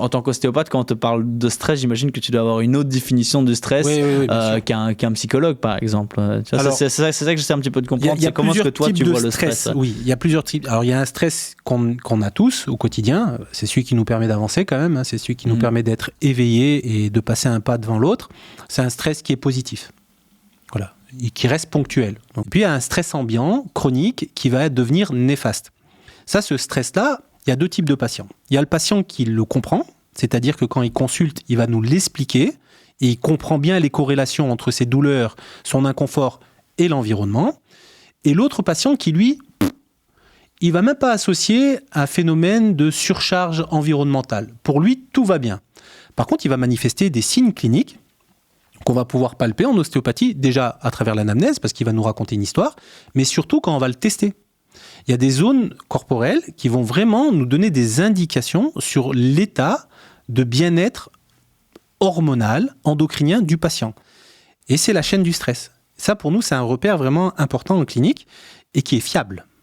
En tant qu'ostéopathe, quand on te parle de stress, j'imagine que tu dois avoir une autre définition du stress qu'un psychologue, par exemple. Tu vois, alors, c'est ça que j'essaie un petit peu de comprendre. C'est comment est-ce que toi, tu vois le stress? Oui, il y a plusieurs types. Alors, il y a un stress qu'on a tous au quotidien. C'est celui qui nous permet d'avancer quand même. Hein. C'est celui qui nous permet d'être éveillés et de passer un pas devant l'autre. C'est un stress qui est positif. Voilà. Et qui reste ponctuel. Donc, puis, il y a un stress ambiant, chronique, qui va devenir néfaste. Ça, ce stress-là, il y a deux types de patients. Il y a le patient qui le comprend, c'est-à-dire que quand il consulte, il va nous l'expliquer et il comprend bien les corrélations entre ses douleurs, son inconfort et l'environnement. Et l'autre patient qui, lui, il va même pas associer un phénomène de surcharge environnementale. Pour lui, tout va bien. Par contre, il va manifester des signes cliniques qu'on va pouvoir palper en ostéopathie, déjà à travers l'anamnèse, parce qu'il va nous raconter une histoire, mais surtout quand on va le tester. Il y a des zones corporelles qui vont vraiment nous donner des indications sur l'état de bien-être hormonal, endocrinien du patient. Et c'est la chaîne du stress. Ça, pour nous, c'est un repère vraiment important en clinique et qui est fiable.